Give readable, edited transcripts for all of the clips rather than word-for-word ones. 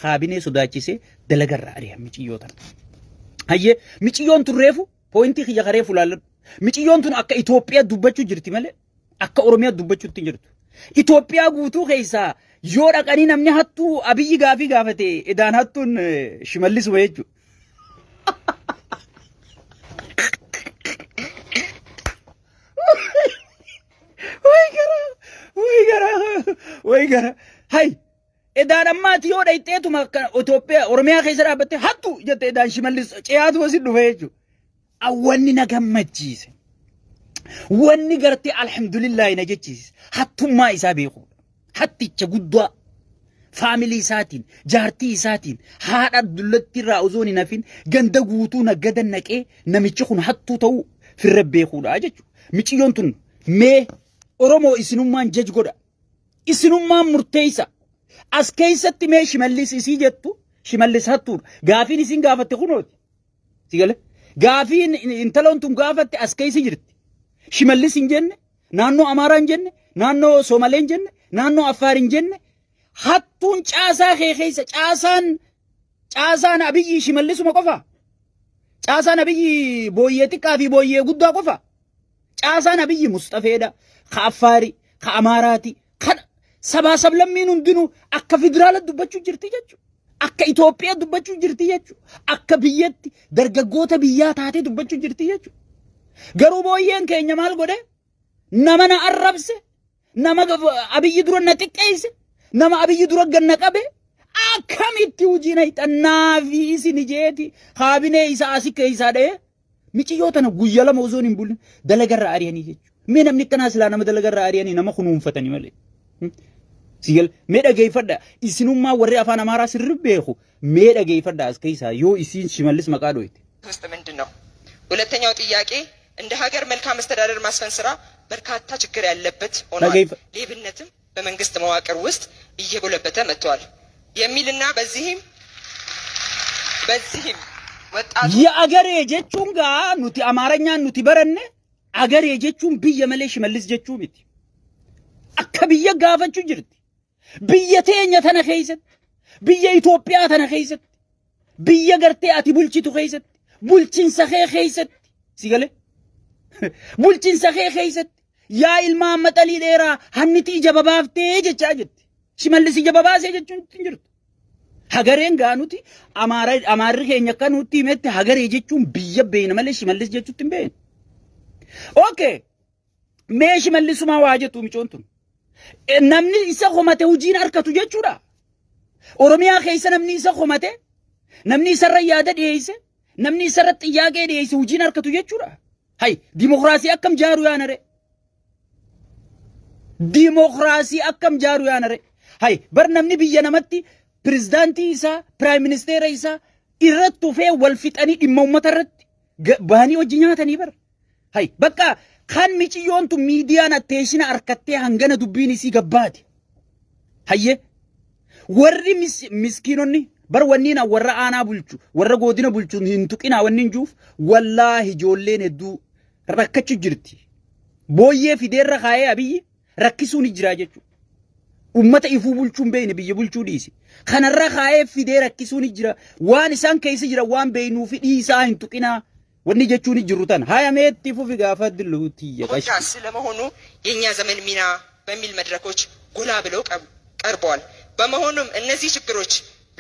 kaabinee sodaachise dalagarra ari'a miciyootan. Hayyee miciyoon tun reefu poointii kiyya karee fulaalan. Miciyoon tun akka Itoophiyaa dubbachuu jirti malee akka Oromiyaa dubbachuutti hin jirtu. Itoophiyaa guutuu keessaa yoo dhaqanii namni hattuu Abiyyi gaafii gaafate edaan hattuun Shimallis wayii jechuudha. Way gara hay edaan ammaati yoo dhayxeetuma Itoophiyaa Oromiyaa keessa dhaabbatte hattu jette edaan Shimallis ce'aatu wasi dhufe jechuudha. Awwanni na gammachiise. Wanni gartee alhamdulillah na jechiise. Hattummaa isaa beeku. Hatticha guddaa faamilii isaatiin jaartii isaatiin haadha dullatti irraa osoo hin hafin ganda guutuu naggadan naqee namichi kun hattuu ta'uu firra beekuudha jechuudha. Miciyyoon tun mee Oromoo isinummaan jaj godha. Isinummaan murteessa. As keessatti mee Shimallis isii jettu Shimallis hattuudha. Gaafiin isin gaafatte kunooti. Sigale gaafiin intaloon tun gaafatte as keessa jirti. Shimallis hin jenne, naannoo Amaaraa hin jenne, naannoo Somalee hin jenne, naannoo Affaar hin jenne. Hattuun caasaa keessa caasaan Abiyyi Shimallisuma qofa. Caasaan Abiyyi booyyee xiqqaa fi booyyee guddaa qofa. Caasaan Abiyyi Mustafeedha. Ka Affaari, ka Amaaraati. Kan sabaa sablammiin hundinuu akka federaala dubbachuu jirti jechuudha. Akka Itoophiyaa dubbachuu jirti jechuudha. Akka biyyatti dargaggoota biyyaa taatee dubbachuu jirti jechuudha. Garuu booyyeen keenya maal godhe? Nama na arrabse, nama Abiyyi dura na xiqqeesse, nama Abiyyi dura ganna qabe, akkamitti hojiina hixannaa fi isin ijeeti kaabinee isaa asii keessaa dha'ee miciyoo tana guyyaa lama osoo hin bulin dalagarra ari'anii jechuudha. Mee namni akkanaa silaa nama dalagarra ari'anii nama kunuunfatanii malee. Sigal mee dhageeffadha isinummaa warri afaan Amaaraa sirri beeku mee dhageeffadha as keessaa yoo isin Shimallis maqaa dhoyte. ውስጥ ምንድነው? ሁለተኛው ጥያቄ እንደ ሀገር መልካም አስተዳደር ማስፈን ስራ በርካታ ችግር ያለበት ሆኗል። ሌብነትም በመንግስት መዋቅር ውስጥ እየጎለበተ መጥቷል የሚልና በዚህም ወጣቱ የአገሬ ጀቹን ጋ ኑቲ አማርኛ ኑቲ በረነ አገሬ ጀቹን ብየ መሌ Shimallis ጀቹ ሚቲ አከ ብየ ጋፈቹ ጅርቲ ብየ ተኛ ተነኸይሰት ብየ ኢትዮጵያ ተነኸይሰት ብየ ገርቴ አቲ ቡልቺቱ ኸይሰት ቡልቺን ሰኸ ኸይሰት ሲገለ ቡልቺን ሰኸ ኸይሰት ያ ኢልማ መጠሊ ዴራ ሀንቲ ጀበባፍቴ ጀቻ ጀት Shimallis ጀበባሴ ጀቹን ትንጅርቱ ሀገሬን ጋኑቲ አማሪ ኬኛ ከኑቲ መት ሀገሬ ጀቹን ብየ በይነ መለ Shimallis ጀቹትን በይነ ኦኬ ሜ Shimallisuma ዋጀቱ ሚጮንቱ namni isa khomate hojiin harkatu jechuudha. Oromiyaa keessa namni isa khomate namni isarra yaada dhiyeesse namni isarra xiyyaaqee dhiyeesse hojiin harkatu jechuudha. Hay dimokiraasii akkam jaaru yaanare. Dimokiraasii akkam jaaru yaanare. Hay bar namni biyya namatti pirezidaantii isaa piraayim ministeera isaa irratti ufee wal fixanii dhimma uummata irratti bahanii hojii nyaatanii bar. Hay bakka kan miciyyoon tun miidiyaan atteeshina harkattee hangana dubbiin isii gabbaate. Hayyee warri miskiinonni bar wanniin warra aanaa bulchu warra godina bulchu hin tuqinaa wanniin juuf wallaahi ijoolleen hedduu rakkachuu jirti. Booyyee fideerra kaayee Abiyyi rakkisuun jira jechuudha. Ummata ifuu bulchuun beeyne biyya bulchuu dhiisi. Kanarra kaayee fidee rakkisuun jira. Waan isaan keessa jira waan beeynuuf dhiisaa hin tuqinaa. ወኒ ጀቹን ይጅሩታን ሃያሜት ይፉፍ ጋፋት ድሉቲ የቃሽ ለመሆኑ የኛ ዘመን ሚና በሚል መድረኮች ጎላ ብለው ቀርበዋል። በመሆኑም እነዚህ ችግሮች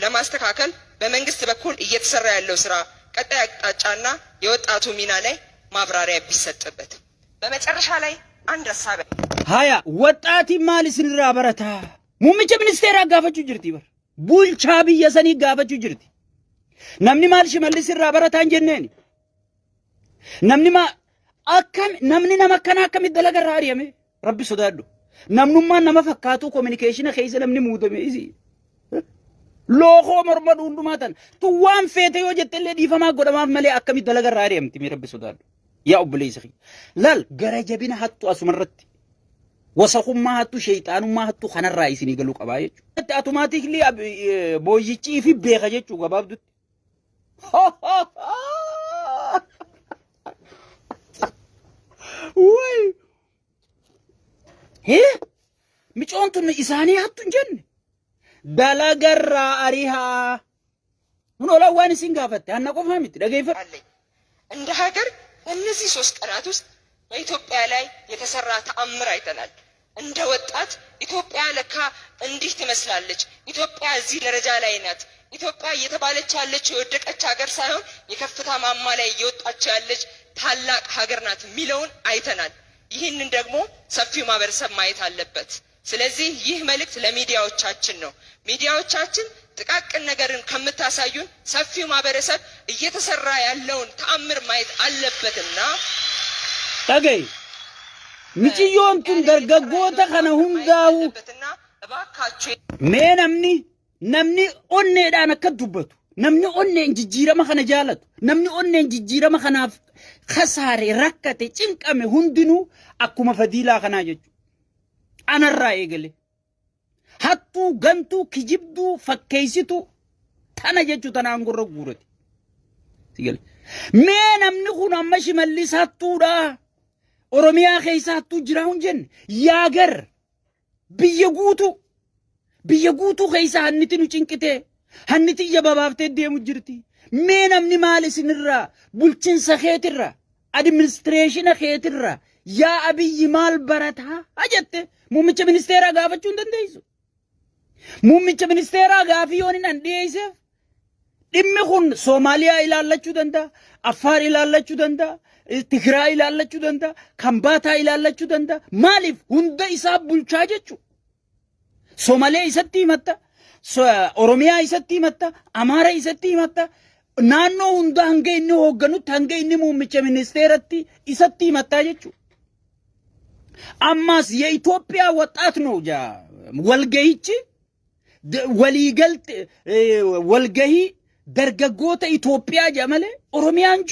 ለማስተካከል በመንግስት በኩል እየተሰራ ያለው ስራ ቀጣይ አቅጣጫና የወጣቱ ሚና ላይ ማብራሪያ ቢሰጥበት። በመጨረሻ ላይ አንድ ሐሳብ ሃያ ወጣቲ ማልስንራ በረታ ሙምጭ ሚኒስቴር አጋፈቹ ጅርቲ በር ቡልቻ ቢየሰኒ ጋፈቹ ጅርቲ namni maal Shimallis irraa barataan jenneeni namni nama kana akkamit dalagarra ari'ame rabbi sodaadhu namnummaan nama fakkaatu communication keessa namni muudame isi lookoo morma dhuundumaa tan tu waan feete yoo jettellee dhiifamaa godhamaaf malee akkamit dalagarra ari'amti mee rabbi sodaadhu yaa obboleessa kee lal gara jabina hattu asumarratti wasaqummaa hattu shayxaanummaa hattu kanarraa isinii galuu qabaa jechuudha automatically booyyichi fi beeka jechuu gabaabdutti Uy! Micoon tun isaanii hattu hin jenne. dalagarraa arihaa ሁኖላ ዋን ሲንጋፈት ያናቆ ፋሚት ደገይፈር አለኝ እንደ ሀገር እነዚህ 3 ቀናት ውስጥ በኢትዮጵያ ላይ የተሰራ ተአምር አይተናል። እንደ ወጣት ኢትዮጵያ ለካ እንዲህ ትመስላለች፣ ኢትዮጵያ እዚህ ደረጃ ላይ ናት፣ ኢትዮጵያ እየተባለች ያለች የወደቀች ሀገር ሳይሆን የከፍታ ማማ ላይ እየወጣች ያለች ታላቅ ሀገር ናት ሚለውን አይተናል። ይህንን ደግሞ ሰፊው ማህበረሰብ ማየት አለበት። ስለዚህ ይህ መልእክት ለሚዲያዎቻችን ነው። ሚዲያዎቻችን ጥቃቅን ነገርን ከምታሳዩን ሰፊው ማህበረሰብ እየተሰራ ያለውን ተአምር ማየት አለበትና ታገይ ሚጭዮንቱን ደርገጎተ ከነ ሁንዳው እባካችሁ namni onneedhaan akka dubbatu namni onneen jijjiirama kana jaalatu namni onneen jijjiirama kanaaf khasaare rakkate cinqame hundinuu akkuma fadiilaa kanaa jechuudha. Anarraa eegale hattuu gantuu kijibduu fakkeessituu tana jechuun tanaan gurra guurate. Mee namni kun amma Shimallis hattuudha Oromiyaa keessa hattuu jira hin jenne yaagar biyya guutuu keessa hanniti nu cinqite hanniti ija babaaftee deemu jirti. Mee namni maal isinirraa bulchiinsa keetirraa administreeshina keetirraa yaa Abiyyi maal barataa ajette muummicha ministeeraa gaafachuu hin dandeessu. Muummicha ministeeraa gaafii yoon hin dhiyeesseef dhimmi kun Soomaaliyaa ilaallachuu danda'a, Affaar ilaallachuu danda'a, Tigiraa ilaallachuu danda'a, Kambaataa ilaallachuu danda'a. Maaliif hunda isaa bulchaa jechuudha. Soomaaliyaa isatti himatta, Oromiyaa isatti himatta, Amaara isatti himatta. Naannoo hunda hanga inni hoogganutti hanga inni muummicha ministeeratti isatti himattaa jechuudha. Ammas የኢትዮጵያ ወጣት ነው ወልገይቺ ወሊገልት ወልገይ ደርገጎተ ኢትዮጵያ ጀመለ ኦሮሚያንቹ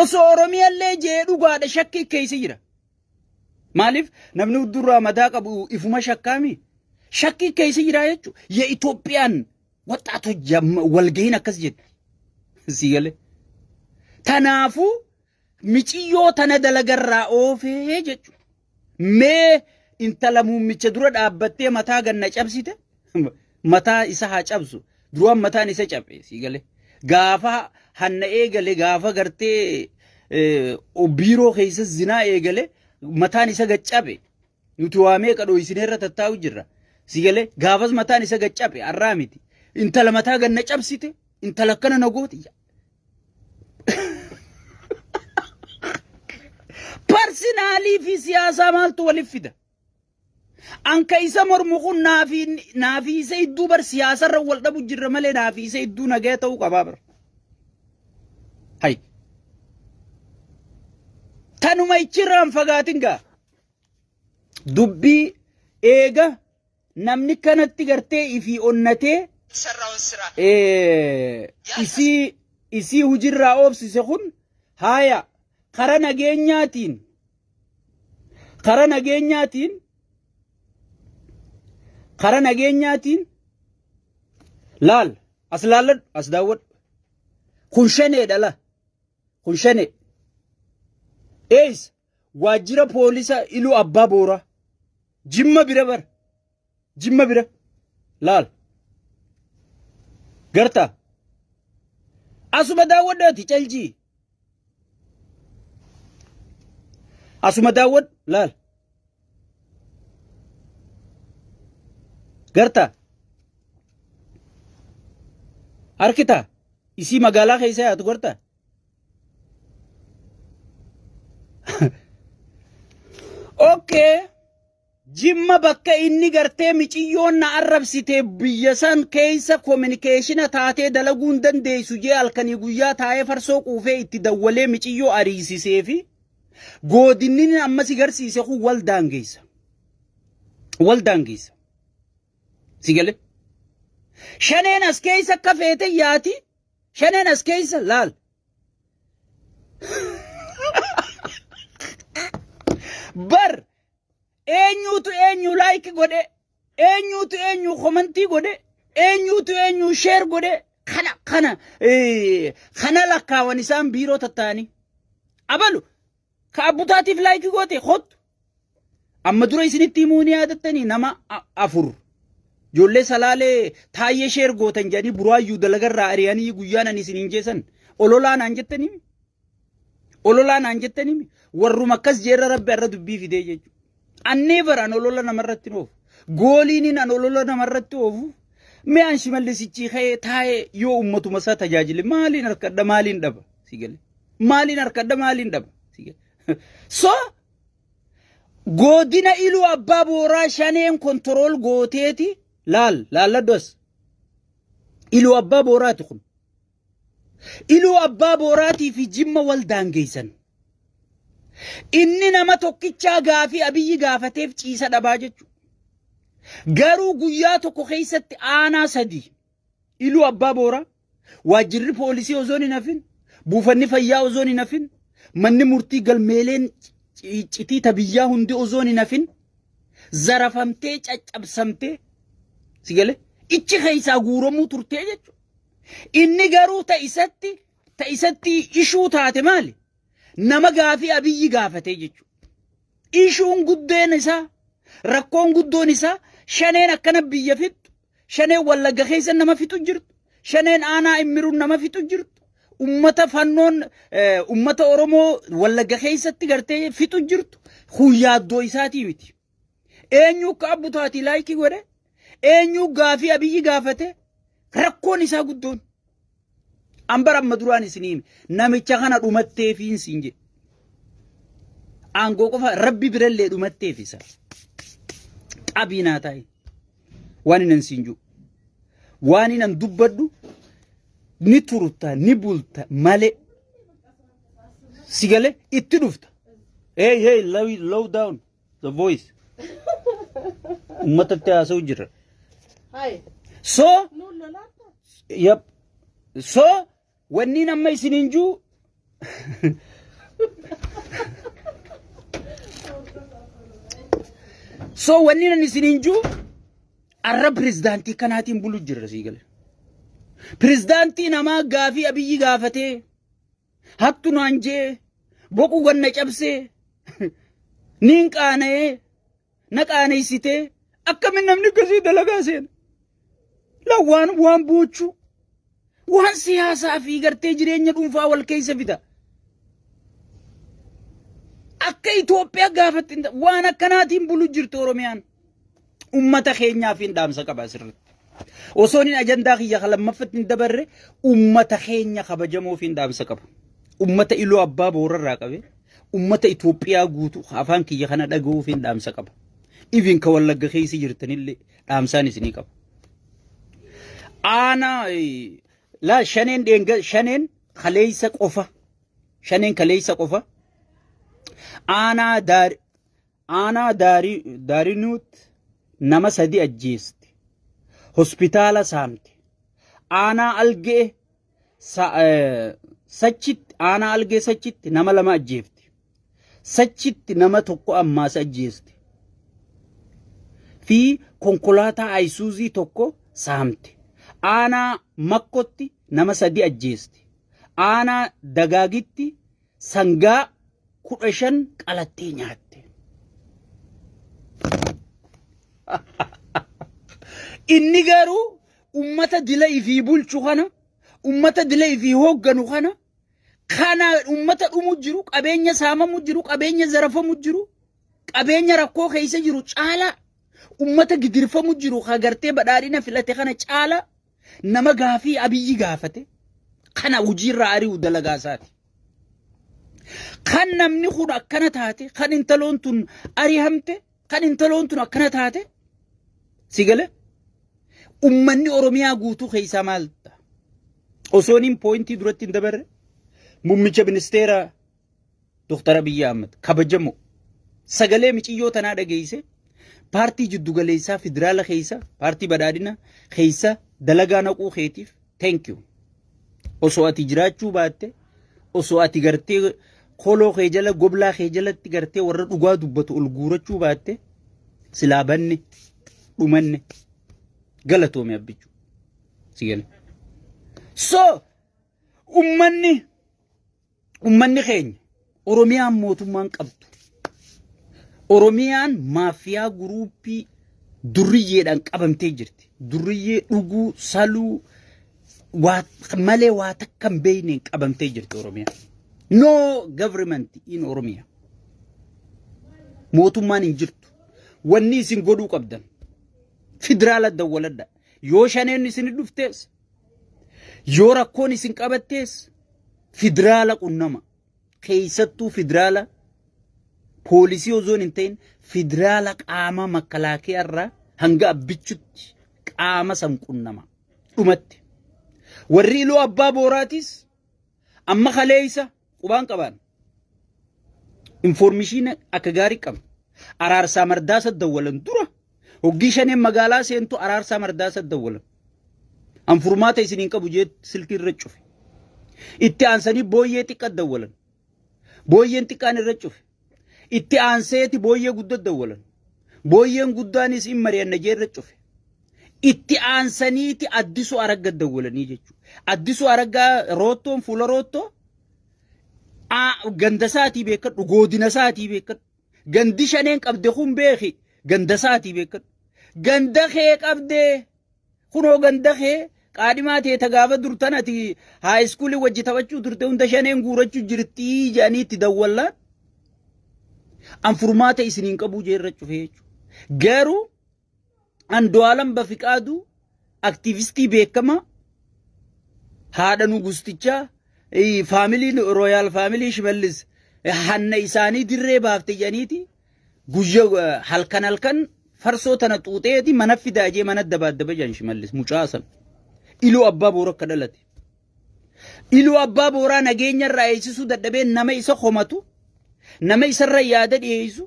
ኦሶ ኦሮሚያለ ጄዱ ጋደ ሸክ ከይስ ይራ ማሊፍ ነብኑ ዱራ መዳቀቡ ኢፉማ ሸካሚ ሸክ ከይስ ይራ የቹ የኢትዮጵያን ወጣቶች ወልገይን አከስ ጀድ ሲገለ ተናፉ ሚጭዮ ተነደለገራ ኦፌ ጀቹ ሜ intala muummicha dura dhaabbattee mataa ganna cabsite mataa isa haa cabsu duran mataan isa cabbe sigale gaafa hanna eegale gaafa gartee biiroo keessa zinaa eegale mataan isa gaccabe nuti waamee qadoo isineerra tattaa'u jirra sigale gaafas mataan isa gaccabe arraa miti intala mataa ganna cabsite intala kana nagooti personally fi siyaasa maaltu waliif fida anka isa mormuqun naafi isa idduu bar siyaasarra wal dhabu jirra malee naafi isa idduu nagaya ta'uu qabaa bar hay tanuma ichirraan fagaatin gaa dubbii eega namni kanatti gartee ifi onnatee isii hujirraa oobsise kun haaya kara nageenyaatiin laal as laalad as daawwad kun shaneedha kun shane ees waajjira poolisa iluu abbaa boora jimma bira laal garta asuma daawwadhaati caljii asuma daawwad laal garta arkita isi magaalaa keessa yaatu garta okay jimma bakka inni gartee miciyyoon na arrabsite biyya san keessa communication taatee dalaguun dandeessu jee halkanii guyyaa taa'ee farsoo quufee itti dawwalee miciyyoo ariisisee fi godinni amma si garsiise kun wal daangeessa sigale shaneen as keessa akka feete yaati shaneen as keessa laal bar eenyu like godhe eenyu commenti godhe eenyu share godhe kana lakkaawan isaan biiroo tattaani abalu ka abbutaatiif like goote khot amma dura isinitti himuun yaadattanii nama afur Jolle salaalee taayee sheer gootan jedhanii buraayyuu dalagarraa ari'anii guyyaan ani isin hin jeesan ololaan aan jettanii ololaan aan jettanii warruma akkas jeerra rabbi irra dubbii fidee jechuudha. Annee baraan olola namarratti oofu gooliin an olola namarratti oofu mee an shimallisichi ka'ee taa'ee yoo ummatuma isaa tajaajile maaliin harkadha maaliin dhaba sigale maaliin harkadha maaliin dhaba sigale so godina iluu abbaa booraa shaneen kontirool gooteeti laalladdos iluu abbaa booraati kun iluu abbaa booraatii fi jimma wal daangeessan inni nama tokkichaa gaafii abiyyi gaafateef ciisa dhabaa jechuudha. Garuu guyyaa tokko keessatti aanaa sadii iluu abbaa booraa waajjirri poolisii osoon hin hafin buufanni fayyaa osoon hin hafin manni murtii galmeeleen citii tabiyyaa hundi osoon hin hafin zarafamtee caccabsamtee sigale ichi keessaa guuramuu turtee jechuudha. Inni garuu ta'isatti ishuu taate maali? Nama gaafii abiyyi gaafatee jechuudha. Ishuun guddeen isaa rakkoon guddoon isaa shaneen akkana biyya fixu shaneen wallagga keessa nama fixu jirtu shaneen aanaa immiruun nama fixu jirtu ummata fannoon ummata oromoo wallagga keessatti gartee fixu jirtu huyyaaddoo isaatii miti. Eenyu akka abbutaatii laayikii godhe eenyu gaafii abiyyi gaafate rakkoon isaa guddoon ambar amma duraan isiniin namicha kana dhumattee fi hin jedhe aangoo qofa rabbi birallee dhumattee fi isaa qabinaa ta'i waan hin sinju waan hin dubbadhu ni turta ni bulta male sigale itti dhufta hey low down the voice ummatatti haasa'u jira so yep so wanni nama isin hinju so wanni nan isin hinju arra prezidaantii kanaatiin bulu jirra sigale prezidaantii namaa gaafii abiyyi gaafatee hattu naan jee boqu ganna cabsee niin qaana'ee na qaaneessitee akkamin namni akkasii dalagaa seena lawwaan waan boochuu waan siyaasaa fi gartee jireenya dhuunfaa wal keessa fida akka Itoophiyaa gaafatti waan akkanaatiin bulu jirtu Oromiyaan ummata keenyaaf hin dhaamsa qaba sirriitti osoo hin ajandaa kiyya lammaffatti hin dabarre ummata keenya kabajamoo fi hin dhaamsa qaba ummata iluu abbaa boorarraa qabe ummata Itoophiyaa guutu afaan kiyya kana dhaga'uu fi hin dhaamsa qaba even ka wallagga keessa jirtanillee dhaamsaan isinii qaba ana la shaneen denga shaneen kaleessa qofa shaneen kaleessa qofa ana darinut nama sadi ajjeesti hospitaala saamte ana algee sachitti nama lama ajjeefti sachitti nama tokko ammaas ajjeesti fi konkolaataa Aysuuzii tokko saamte ana makkotti nama sadi ajjeesti ana dagaagitti sangaa 15 qalattee nyaatte inni garuu ummata dila ifii bulchu kana ummata dila ifii hoogganu kana ummata dhumu jiru qabeenya saamamu jiru qabeenya zarafamu jiru qabeenya rakkoo keessa jiru caala ummata gidirfamu jiru kagartee badhaadhina filate kana caala nama gaafii abiyyi gaafate kana hojiirra ari'u dalagaa isaati kan namni kun akkana taate kan intaloon tun ari'amte kan intaloon tun akkana taate sigale ummanni Oromiyaa guutuu keessa maalta osooniin poointii duratti hin dabarre mummicha ministeera Dr. Abiy Ahmed kabajamo sagalee miciyyoo tanaa dhageeyse paartii jiddu galeessaa federaala keessa paartii badhaadhina keessa dalagaa naquu keetiif thank you osoo ati jiraachuu baatte osoo ati gartee koloo kee jala goblaa kee jalatti gartee warra dhugaa dubbatu ol guurachuu baatte silaa banne dhumanne galatoome abbichu sigale so ummanni keenya Oromiyaan mootummaan qabdu Oromiyaan maafiyaa guruupii duriyyeedhaan qabamtee jirti. Duriyyee dhuguu saluu malee waa takka hin beekneen qabamtee jirti Oromiyaa. No government in Oromiyaa. Mootummaan hin jirtu. Wanni isin godhuu qabdan. Federaala dawwaladha. Yoo shaneen isin dhuftees. Yoo rakkoon isin qabattees. Federaala qunnama. Keessattuu federaala poolisii ozoon hin ta'in federaala qaama makalaakiyaa irraa hanga abbichutti qaama san qunnama. Dhumatti. Warri iluu abbaa booraatis amma kaleessa qubaan qaban. Information akka gaarii qaba. Araarsaa mardaasa dawwalan dura. Hoggii shaneen magaalaa seentu araarsaa mardaasa dawwalan. Anfurmaata isiniin qabu jeet silkii irra cufe. Itti aansanii booyyee xiqqaa dawwalan. Booyyeen xiqqaan irra cufe. Itti aanseeti booyyee guddaa dawwalan. Booyyeen guddaanis hin mari'anna jee irra cufe. Itti aansaniiti addisu aragga dawwalanii jechuudha. Addisu araggaa roottoon fuula roottoo ganda isaatii beekadhu godina isaatii beekadhu. Gandi shaneen qabde kun beeki ganda isaatii beekadhu. Ganda kee qabdee kunoo ganda kee qaadhimaa ta'e gaafa durtan ati haayiskuulii wajji taphachuu turte hunda shaneen guurachuu jirtii jedhanii itti dawwallaan. Anfurmaata isiniin qabuu jee irra cufe jechuudha. Garuu Andu'aalam Bafiqaaduu aktiivistii beekamaa haadha nugustichaa faamiliin Royaal faamilii Shimallis hanna isaanii dirree baafte jedhaniiti guyyaa halkan farsoo tana xuuxeeti mana fidaajee mana dabaddaba jedhan Shimallis mucaasan. Iluu abbaa boora akka dhalate. Iluu abbaa booraa nageenya irraa eegsisuu dadhabee nama isa homatu nama isarra yaada dhiyeessu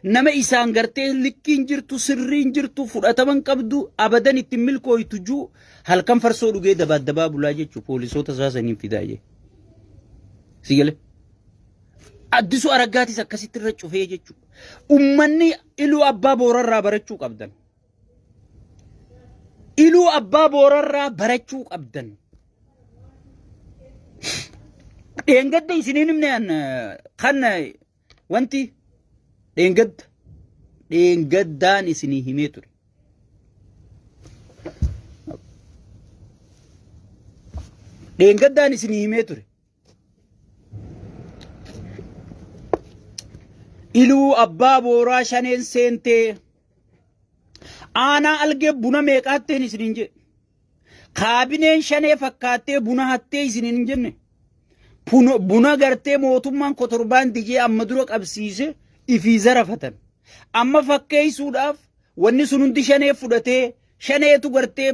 nama isaan gartee likkiin jirtu sirriin jirtu fudhataman qabdu abadan ittiin milkooytu juu halkan farsoo dhugee dabaddabaa bulaa jechuu poolisoota saasaniin fidaayee. Sigale. Addisu araggaatis akkasitti irra cufee jechuudha. Ummanni iluu abbaa boorarraa barachuu qabdan. Iluu abbaa boorarraa barachuu qabdan. Dheengadda isiniin himne kan wanti dheengaddaan isinii himee ture. Dheengaddaan isinii himee ture. Iluu abbaa booraa shaneen seentee aanaa algee buna meeqaatteen isiniin jedhe. Kaabineen shanee fakkaattee buna hattee isiniin hin jenne. Buna gartee mootummaan kotorbaan dijee amma dura qabsiise ifii zarafatan. Amma fakkeessuudhaaf wanni sun hundi shanee fudhatee shaneetu gartee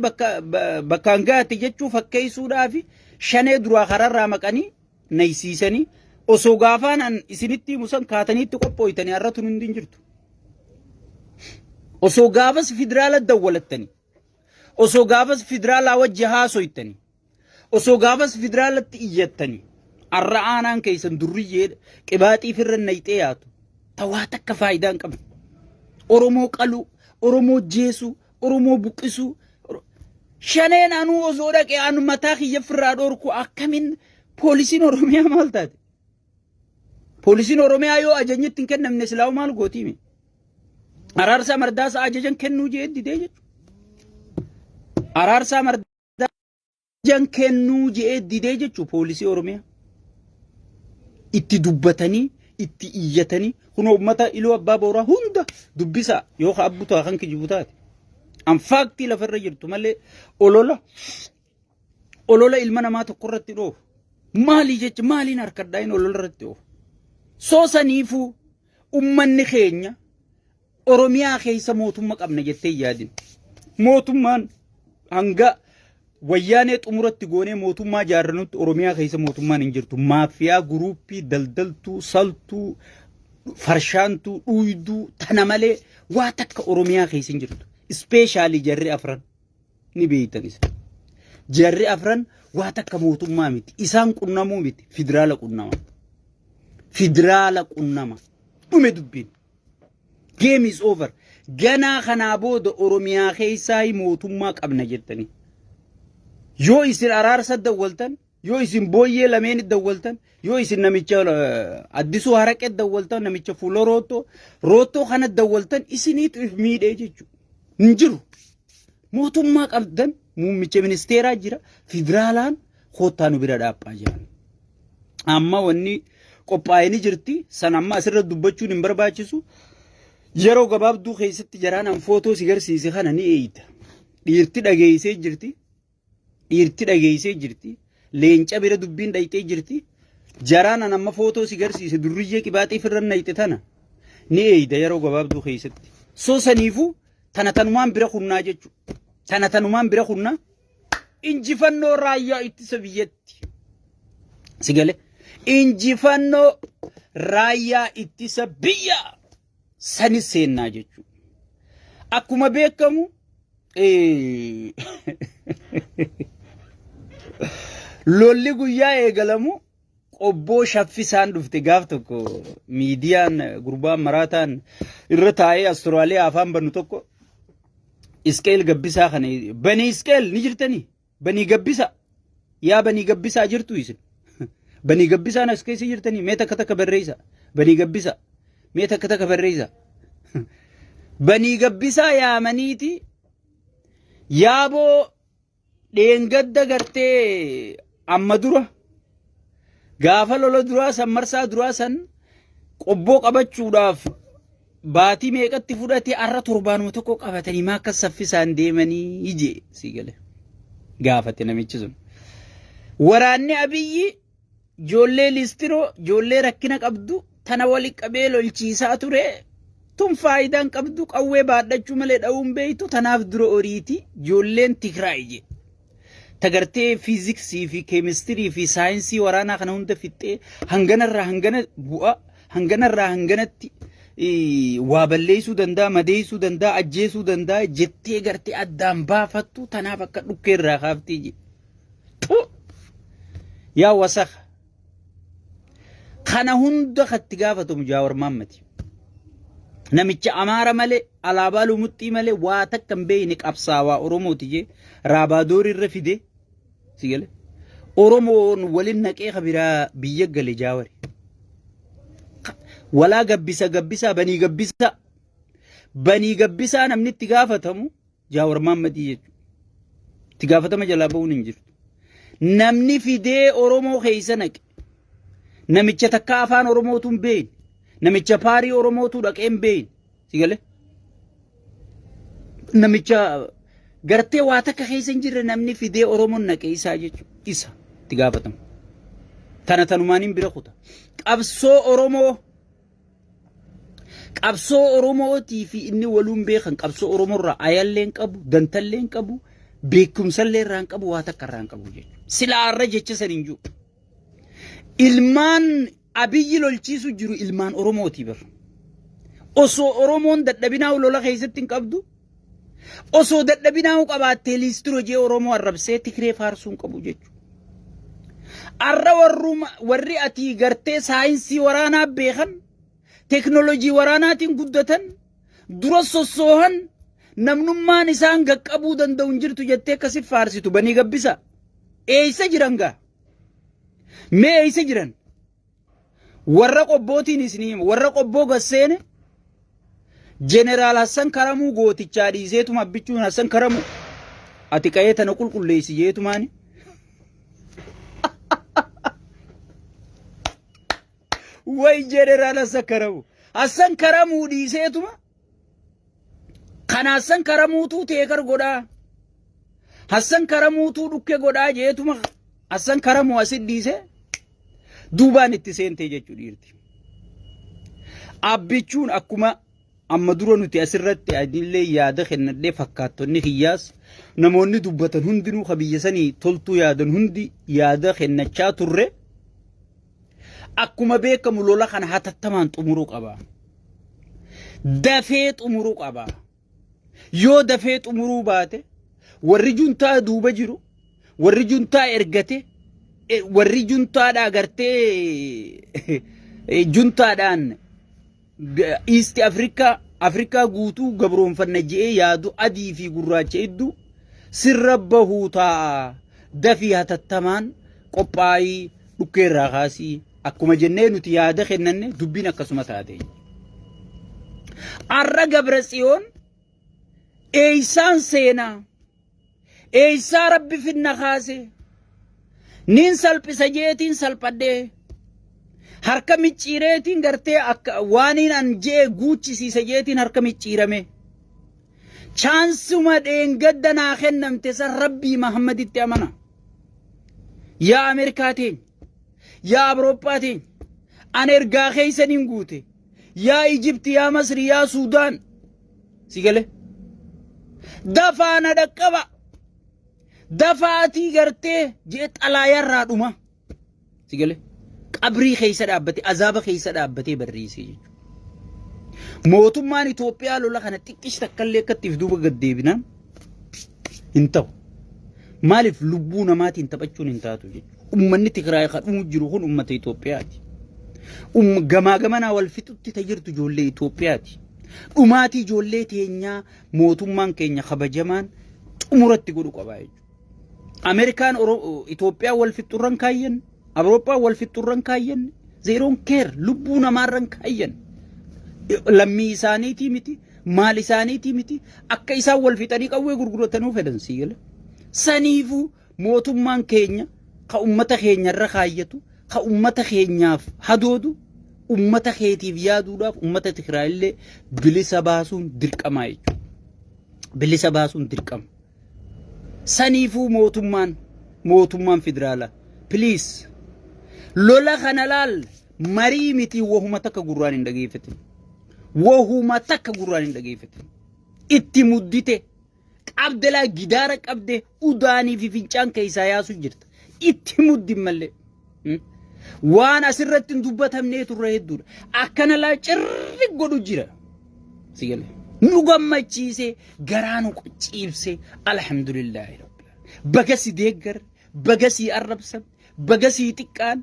bakkaan gaate jechuu fakkeessuudhaaf shanee duraa kararraa maqanii naysiisanii osoo gaafaan isinitti musan kaataniitti qophooytanii har'atun hundi hin jirtu. Osoo gaafas federaala dawwalattanii. Osoo gaafas federaalaa wajji haasoytanii. Osoo gaafas federaalatti iyyattanii. Arra aanaan keessan durriyyee qibaaxii firra nayxee yaatu. Tawaa takka faayidaan qabu. Oromoo qaluu, Oromoo jeesuu, Oromoo buqqisuu. Shaneen anuu osoo dhaqee anu mataa kiyya firraa dhoorku akkamiin poolisiin Oromiyaa maal taate? Poolisiin Oromiyaa yoo ajajnitti hin kennamne silaa maal gootiimi? Araarsaa Mardaasaa ajajan kennuu jee didee jechuudha. Araarsaa Mardaasaa ajajan kennuu jee didee jechuudha poolisii Oromiyaa. Itti dubbatanii itti iyyatanii kun uummata iluu abbaa booraa hunda dubbisa yoo abbutu kan kijibu taate. Anfaaktii lafarra jirtu malee olola ilma namaa tokko irratti dhoofu. Maalii jecha maaliin harkadhaan olola irratti dhoofu. Soosaniifuu ummanni keenya Oromiyaa keessa mootummaa qabna jettee yaadin. Mootummaan hanga wayyaanee xumuratti goonee mootummaa jaarranutti Oromiyaa keessa mootummaan hin jirtu. Maafiyaa guruuppii daldaltuu saltuu farshaantuu dhuyduu tana malee waa takka Oromiyaa keessa hin jirtu. Ispeeshaalii jarri afran ni beeytanis. Jarri afran waa takka mootummaa miti. Isaan qunnamuu miti. Federaala qunnama. Federaala qunnama. Dhume dubbiin. Game is over. Ganaa kanaa booda Oromiyaa keessaa mootummaa qabna jettanii. Yoo isin araarsa dawwaltan, yoo isin booyyee lameen dawwaltan, yoo isin namicha addisuu haraqee dawwaltan, namicha fuula roottoo kana dawwaltan isiniitu miidhee jechuudha. Ninjiru. Mootummaa qabdan muummicha ministeeraa jira federaalaan koottaanu bira dhaabaa jiran. Amma wanni qophaa'anii jirti san amma asirra dubbachuun hin barbaachisu. Yeroo gabaabduu keessatti jaraan footoo si garsiise kana ni eeyita. Dhiirti dhageessee jirti. Dhiirti dhageessee jirti. Leenca bira dubbiin dhayitee jirti. Jaraan amma footoo si garsiise durriyyee qibaaxee firran dhayite tana ni eeyida yeroo gabaabduu keessatti. So saniifuu tana tanumaan bira kunnaa jechuudha. Tana tanumaan bira kunnaa injifannoo raayyaa ittisa biyyatti. Sigale injifannoo raayyaa ittisa biyya sanis seennaa jechuudha. Akkuma beekamu lolli guyyaa eegalamu qobboo shaffisaan dhufte gaaf tokko miidiyaan gurbaan maraataan irra taa'ee Astiraaliyaa afaan bannu tokko Iskeel Gabbisaa kana banii Iskeel ni jirtanii banii Gabbisa yaa banii Gabbisaa jirtu isin banii Gabbisaan as keessa jirtanii mee takka barreessa banii Gabbisa mee takka barreessa banii Gabbisaa yaamaniiti yaaboo dheengadda gartee amma dura gaafa lola duraa san marsaa duraa san qobboo qabachuudhaaf baatii meeqatti fudhate arra torbaanuma tokko qabatanii maa akka saffisaan deemanii ije sigale gaafate namichi sun. Waraanni Abiyyi ijoollee listiroo ijoollee rakkina qabdu tana wali qabee lolchiisaa ture tun faayidaan qabdu qawwee baadhachuu malee dha'uun beeytu tanaaf dura oriiti ijoolleen Tigraay je. Tagartee fiiziksii fi keemistirii fi saayinsii waraanaa kana hunda fixxee hanganarraa hangana bu'a hanganarraa hanganatti waa balleessuu danda'a madeessuu danda'a ajjeesuu danda'a jettee gartee addaan baafattu tanaaf akka dhukkeerraa kaaftii je. Yaa wasakha kana hunda katti gaafatamu Jawaar Mahaammad namicha Amaara malee alaabaa lumuxxii malee waa takka hin beekne qabsaawaa Oromooti je raabaadoor irra fide sigale Oromoon walin naqee kabiraa biyya gale Jawaar walaa gabbisa banii gabbisa namni itti gaafatamu Jawaar Mahaammad jechuudha. Itti gaafatama jalaa ba'uun hin jirtu. Namni fidee Oromoo keessa naqe namicha takka afaan Oromootu hin beekne namicha paarii Oromootu dhaqee hin beekne sigale namicha gartee waa takka keessa hin jirre namni fidee Oromoon naqe isaa jechuudha. Isa itti gaafatamu. Tana tanumaaniin bira kuta. Qabsoo Oromootii fi inni waluun beekan qabsoo Oromoorraa ayalleen qabu dantalleen qabu beekumsallee irraan qabu waa takka irraan qabu jechuudha. Silaa arra jecha saniin jiru. Ilmaan Abiyyi lolchiisu jiru ilmaan Oromootii bar. Osoo Oromoon dadhabinaa lola keessatti hin qabdu osoo dadhabinaa qabaattee liistiroo jee Oromoo arrabsee Tigree faarsuun qabu jechuudha. Arra warri ati gartee saayinsii waraanaa beekan teknoolojii waraanaatiin guddatan dura sossoohan namnummaan isaan gaqqabuu danda'u hin jirtu jettee akkasiif faarsitu banii gabbisa. Eeysa jiran gaa mee eeysa jiran warra qobbootiin isinii warra qobboo gasseene Jeneraal Hassan Karamuu gootichaa dhiiseetuma abbichuun Hassan Karamuu ati qa'ee tana qulqulleessi jeetumaani. Way Jeneraal Hassan Karamuu dhiiseetuma kana Hassan Karamuutuu teekar godhaa Hassan Karamuutuu dhukke godhaa jeetuma Hassan Karamuu asit dhiisee duubaan itti seentee jechuu dhiirti. Abbichuun akkuma amma dura nuti asirratti adillee yaada kennadhee fakkaattonni hiyyaas namoonni dubbatan hundinuu kabiyya sanii toltuu yaadan hundi yaada kennachaa turre akkuma beekamu lola kana hatattamaan xumuruu qaba. Dafee xumuruu qaba. Yoo dafee xumuruu baate warri juntaa duuba jiru warri juntaa ergate warri juntaadhaa gartee juntaadhaan East Afrikaa guutuu gabroonfanna je'ee yaadu adii fi gurraacha hedduu sirra bahuu ta'a. Dafii hatattamaan qophaa'ii dhukkeerraa kaasii akkuma jennee nuti yaada kennanne dubbiin akkasuma taate. Arra Gabratsiyoon إيسان سينا إيسا ربي في النخاسي نين سلب سجيتين سلبده harka micciireetiin gartee akka waaniin anjee guuchisi sajeetiin harka micciirame chaansuma dheengadda naa kennamte san rabbii Muhammaditti amana yaa Ameerikaatiin yaa Awurooppaatiin an ergaa keeysaniin guute yaa Ijipti yaa Masri yaa Suudaan sigale dafaana dhaqqaba dafaatii gartee jee xalaayarraa dhuma sigale qabrii keessa dhaabbate azaaba keessa dhaabbatee barreessee jechuudha. Mootummaan Itoophiyaa lola kana xiqqeesh takkallee akkattiif duuba gaddeebinaan hin ta'u. Maaliif lubbuu namaatiin taphachuun hin taatu jechuudha. Uummanni Tigraay kadhumu jiru kun uummata Itoophiyaati. Gamaa gamanaa wal fixutti tajirtu ijoollee Itoophiyaati. Dhumaatii ijoollee teenyaa mootummaan keenya kabajamaan xumuratti godhu qaba jechuudha. Ameerikaan Itoophiyaa wal fixurran kaayyan. Awurooppaa wal fixurran kaayyan zeeroon keer lubbuu namaarran kaayyan lammii isaaniitii miti maal isaaniitii miti akka isaan wal fixanii qawwee gurguratanii fedhan siigale saniifuu mootummaan keenya ka ummata keenyarra kaayyatu ka ummata keenyaaf hadoodu ummata keetiif yaaduudhaaf ummata Tigraayillee bilisa baasuun dirqamaa jechuudha bilisa baasuun dirqama saniifuu mootummaan federaalaa please lola kana laal marii miti wahuma takka gurraan hin dhageeffatin wahuma takka gurraan hin dhageeffatin itti muddite qabdalaa gidaara qabde udaanii fi fincaan keessaa yaasu jirta itti muddin mallee waan asirratti hin dubbatamnee turre hedduudha akkana laa cirri godhu jira sigale nu gammachiise garaa nu qociibse alhamdulillahi rabbil bagasi deeggar bagasi arrabsan bagasi xiqqaan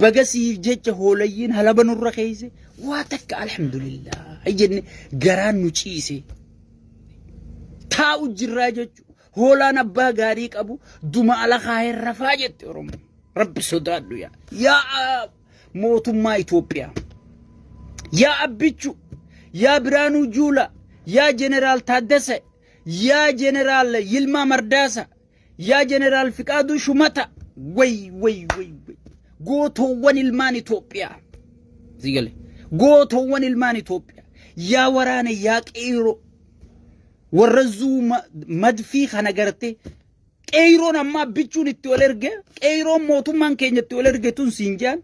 bagasi jecha hoolayyin halaban urra keeyse waa takka alhamdulillah jenne garaan nu ciise taa'u jirraa jechu hoolaan abbaa gaarii qabu duma ala kaayir rafaa jette oromo rabbi sodaadhu yaa mootummaa Itoophiyaa yaa abbichu yaa Biraanuu Juulaa yaa Jeneraal Taaddasee yaa Jeneraal Yilmaa Mardaasa yaa Jeneraal Fiqaaduu Shumata way gootoowwan ilmaan Itoophiyaa sigale gootoowwan ilmaan Itoophiyaa yaa waraana yaa qeyroo warra zuuma madfii kana garte qeyroon amma bichuun itti ol erge qeyroon mootummaan keenya itti ol erge tun siinjaan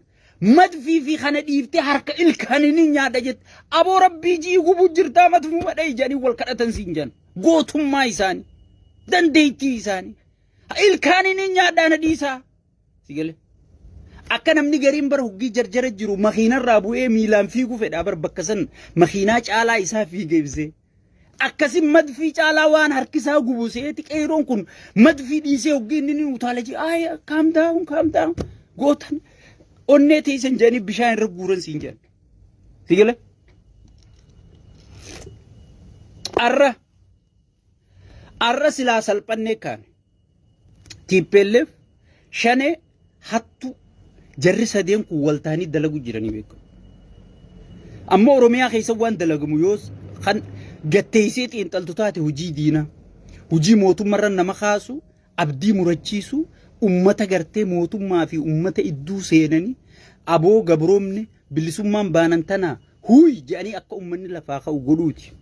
madfii fi kana dhiifte harka ilkaanini nyaadha jette aboo rabbii jii gubu jirtaa madfuu madha ijanii wal kadhatan siinjaan gootummaa isaanii dandeettii isaanii ilkaanini nyaadhaan dhiisaa sigale akka namni gariin bar hugii jarjara jiru makiinarraa bu'ee miilaan fiiguu fedhaa bar bakka san makiinaa caalaa isaa fiigee ibsee akkasin madfii caalaa waan harkisaa gubuseeti qeyroon kun madfii dhiisee hugii inni utaala jee ay calm down gootan onnee teessan jedhanii bishaan irra guuran siin jedhan sigale arra silaa salphannee kaane TPLF shane hattu jarri sadeen kun waltaanii dalagu jiranii beekamu amma Oromiyaa keessa waan dalagamu yoos kan gatteessee xiinxaltu taate hojii diinaa hojii mootummaarra nama kaasu abdii murachiisu ummata gartee mootummaa fi ummata idduu seenanii aboo gabroomne bilisummaan baanan tanaa huuy jedhanii akka ummanni lafaa ka'u godhuuti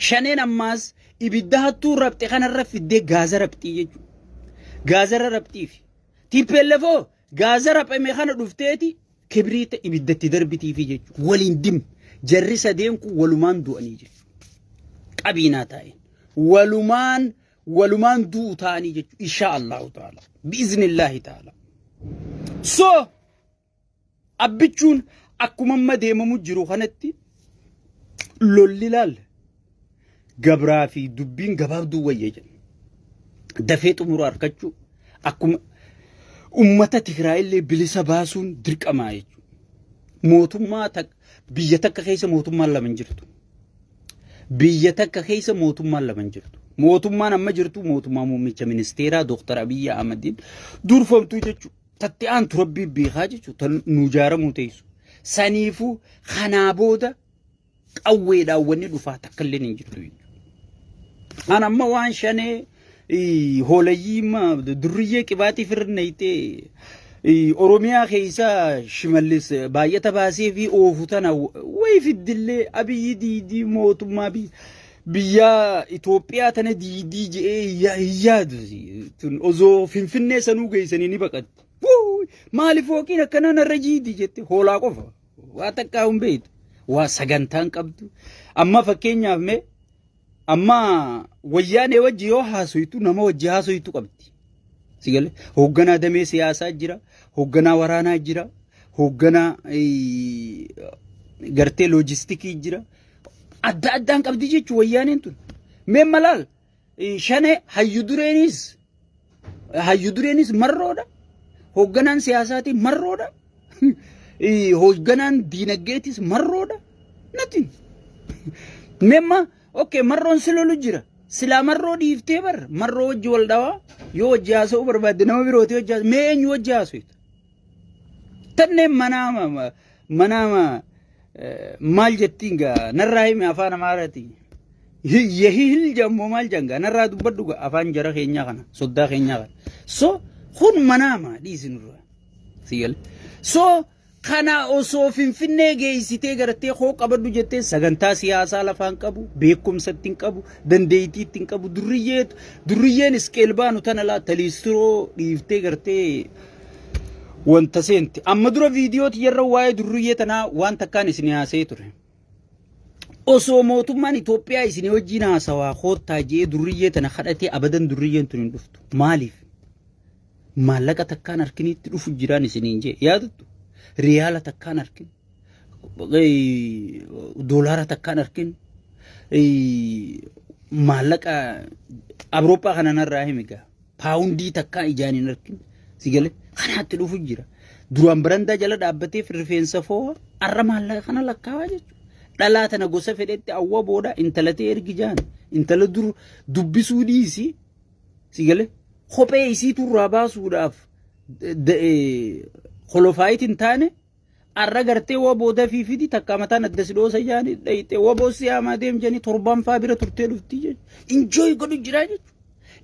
shaneen ammaas ibidda hattuu rabxe kanarra fiddee gaaza rabxii jechuudha gaazara rabxiif TPLF gaazara raphame kana dhufteeti kibriita ibiddatti darbitiif jechuudha waliin dim jarri sadeen kun walumaan du'anii jechuudha qabiinaa taa'een walumaan du'u ta'anii jechuudha insha Allah ta'ala biiznillaahi ta'ala so abbichuun akkuma amma deemamu jiru kanatti lolli laal gabraa fi dubbiin gabaabduu wayya jedhu dafee xumura arkachuu akkuma ummata Tigraayillee bilisa baasuun dirqamaa jechuudha mootummaa biyya takka keessa mootummaan lama jirtu biyya takka keessa mootummaan lama jirtu mootummaan amma jirtu mootummaa muummicha ministeeraa Dr. Abiy Ahmediin durfamtuu jechuudha tatti aantu rabbii beekaa jechuudha nu jaaramuu teessu saniifuu kanaa booda qawweedhaan wanni dhufaa takka illee hin jirtu أنا ما وان شاني هولي ما درية كباتي فرنيتي أوروميا خيسا شمالس باية تباسي في أوفتنا وي في الدلة أبي دي موت ما بي بيا إثيوبيا تنا دي جي يا تن أزو فين سنو جيسني نبكت مالي فوقي كنا نرجي دي جت هولا قفا واتكاهم بيت وسجنتان قبض أما فكينيا مي أما وياني وجهه هاسويتو نما وجهه هاسويتو قبض سيقول هوغنا دمي سياسة جرا هوغنا ورانا جرا هوغنا غرتي لوجستيكي جرا أدان قبض جيتو وياني انتون مين ملال شاني هيدرينيس مرودا هوغنان سياساتي مرودا هوغنان دينجيتيس مرودا نتين مما اوكي مرون سلولو جرا سلا مرو ديفتي بر مرو وجه والدوا يو وجه اسو برباد نما بيروتي وجه مين وجه اسو تنه منام مال جتينغا نراي مي افانا مارتي يهي الجمو مال جنغا نرا دبدوغا افان جرا خينيا كنا سودا خينيا كنا سو خون مناما دي سنرا سيل سو kana osoo finfinnee geessitee gartee hoo qabaddu jettee sagantaa siyaasaa lafaan qabu beekumsatti hin qabu dandeettiitti hin qabu durriyyeen isqeelbaanu tana laa taliistiroo dhiiftee gartee wanta seenti amma dura viidiyooti yerra waa'ee durriyyee tanaa waan takkaan isin haasee ture osoo mootummaan Itoophiyaa isin wajjin haasawaa hoottaa jee durriyyee tana kadhatee abadan durriyyeen tun hin dhuftu maaliif maallaqa takkaan harkinitti dhufu jiraan isiniin jee yaadattu ريالة تكان أركن دولار تكان أركن مالك أوروبا خنا نراه ميكا باوندي تكان إجاني نركن سيجله خنا تلو فجرا دوام برندا جل دابتي في الرفين سفوا أرى مالك خنا لكاواجه لا تناقوسا فديت أوا بودا إنتلتي إرجان إنتلدر دبي سوديسي سيجله خبي إسي ترابا سوداف خلفايت انتانه الرجرتي وبودا في فيدي تكامتان الدسلو سجاني دايتي وبوسي أما ديم جاني تربان فابرة ترتلو تيجي انجوي قدو جراجي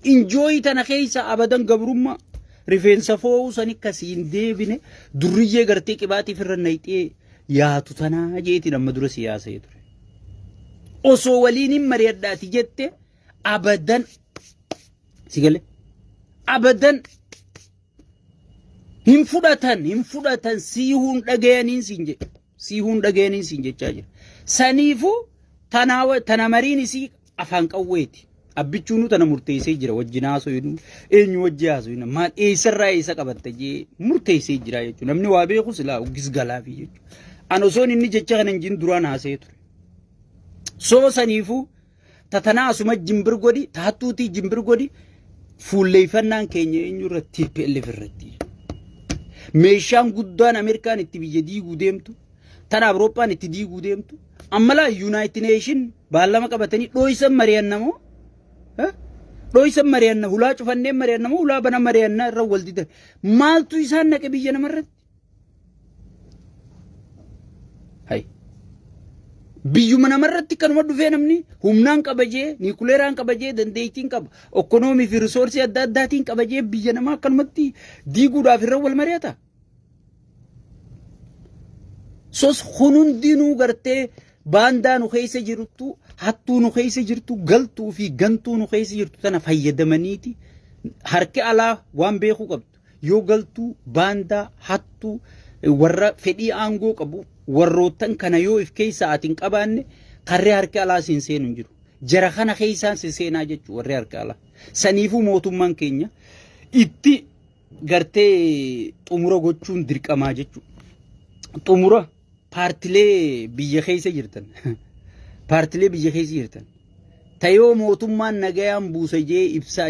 انجوي تنخيسا أبدا قبرما رفين سفو ساني كسين ديبيني دريجي غرتي كباتي في الرنايتي يا تتنا جيتي لما درو سياسة يدري أسو ولين مريداتي جتي أبدا سيقال أبدا هم فداتن سيهون دغيانين سينجه چاجر سنيفو تنامرين سي افان قويتي ابچونو تنمرتيسي جرا وجناسو يدو اين وجاسو ما ايسرايسا قبتجي مرتيسي جرا يچو نمني وابيخو سلا وغس غلافي يچو انو سوني ني جچخن جين دران اسيتو سو سنيفو تتناسو مجمبر غودي تاتوتي جمبر غودي فولي فنان كينيا انو رتي بيل فرتي meeshaan guddaan Ameerikaan itti biyya diiguu deemtu tan Awurooppaan itti diiguu deemtu ammala United Nation baallama qabatanii dhooysan mari'annamoo dhooysan mari'anna hulaa cufannee mari'annamoo hulaa bana mari'anna irra wal didan maaltu isaan naqe biyya namarratti hay biyyuma namarratti kanuma dhufee namni humnaan qabajee niikuleeraan qabajee dandeettiin qaba ekonomii fi risoorsii adda addaatiin qabajee biyya namaa kanumatti diiguudhaaf irra wal mari'ata sos hunundinuu gartee baandaa nu keessa jirtu hattuu nu keessa jirtu galtuu fi gantuu nu keessa jirtu tana fayyadamaniiti harki alaa waan beekuu qabdu yoo galtuu baandaa hattuu warra fedhii aangoo qabu warrootan kana yoo if keessa atin qabaanne qarree harki alaa siin seenu jiru jara kana keessaan siin seenaa jechu warree harki alaa saniifuu mootummaan keenya itti gartee xumura gochuun dirqamaa jechu xumura paartilee biyya keessa jirtan tayoo mootummaan nagayaan buusajee ibsa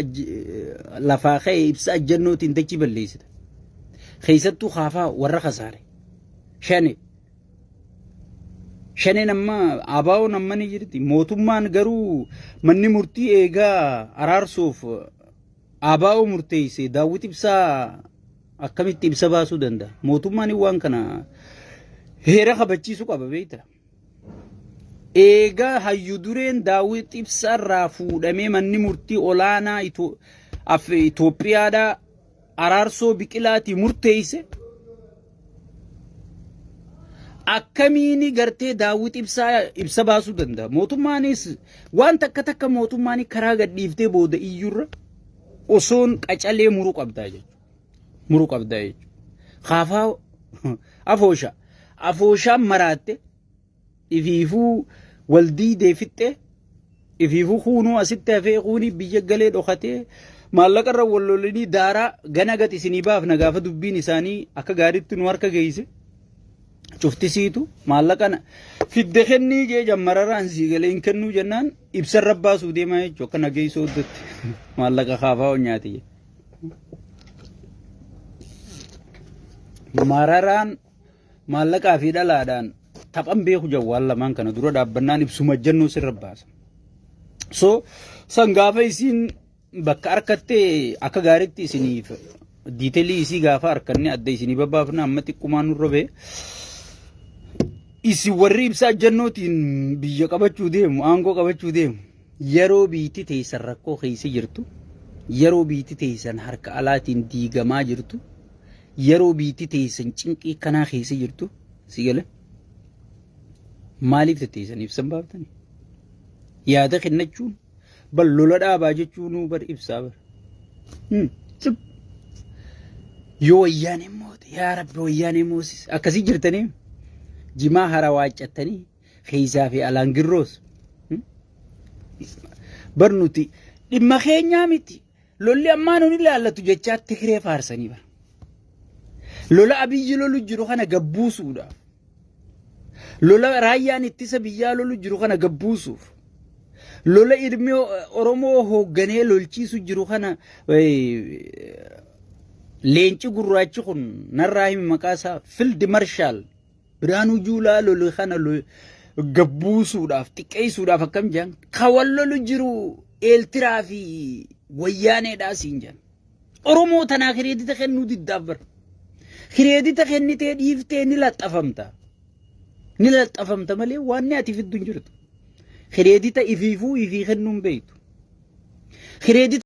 lafaa ka'e ibsa ajjannootiin dachi balleessita keessattuu haafaa warra khasaare shane nama abaa'oo namni jirti mootummaan garuu manni murtii eegaa araarsuuf abaa'oo murteesse daawwit ibsaa akkamitti ibsa baasuu danda'a mootummaan waan kana heera kabachiisuu qaba beekta eega hayyudureen Daawit Ibsaarraa fuudhamee manni murtii olaanaa Itoophiyaadhaa Araarsoo Biqilaati murteeyse akkamiini gartee Daawit ibsa baasuu danda'a. Mootummaanis waan takka mootummaani karaa gadhiiftee booda iyyurra osoon qacalee muruu qabdaa jechuudha. Muruu qabdaa jechuudha. Kaafaa afooshaan maraatte ifiifuu waldii deefitte ifiifuu kuunuu asitti hafee kuunii biyya galee dhokatee maallaqa irra wallolanii daaraa gana gati isinii baafna gaafa dubbiin isaanii akka gaariitti nu harka geesse. Cuftisiitu maallaqa fidde kennii jee jammararaan sii galee hin kennuu jennaan ibsarra baasuu deemaa jechuudha akka nageessoo oddatti maallaqa kaafaa nyaate. Mararaan maallaqaa fi dhalaadhaan taphan beeku jawwaan lamaan kana dura dhaabbannaan ibsuma jennuu sirra baasa. So san gaafa isiin bakka harkattee akka gaariitti isiniif diiteelii isii gaafa harkanne adda isinii babbaafna amma xiqqummaa nurra ba'e. Isi warri ibsaa jannootiin biyya qabachuu deemu aangoo qabachuu deemu yeroo biitti teessan rakkoo keessa jirtu yeroo biitti teessan harka alaatiin diigamaa jirtu yeroo biitti teessan cinqii kanaa keessa jirtu si gale maaliif teessan ibsan baaftani yaada kennachuun bal lola dhaabaa jechuun bar ibsaa bar yoo wayyaanee moote yaa rabbi wayyaanee moosis akkasii jirtanii jimaa hara waacattanii keessaa fi alaan girroos barnuti dhimma keenyaa miti lolli ammaan hun ilaallatu jechaa Tigree faarsanii bara lola abiyyi lolu jiru kana gabbuusuudhaaf lola raayyaan ittisa biyyaa lolu jiru kana gabbuusuuf lola ilmi Oromoo hoogganee lolchiisu jiru kana leenci gurraachi kun narraa himi maqaa isaa Field Marshal Biraanuu Juulaa lolu kana gabbuusuudhaaf xiqqeessuudhaaf akkam jedhan kawal lolu jiru Eeltiraa fi Wayyaaneedhaa siin jedhan Oromoo tanaa kireedita kennuu diddaaf bara kireedita kennitee dhiiftee ni laxxafamta malee waan ati fiddu hin jirtu kireedita ifiifuu ifii kennuun beektu kireedita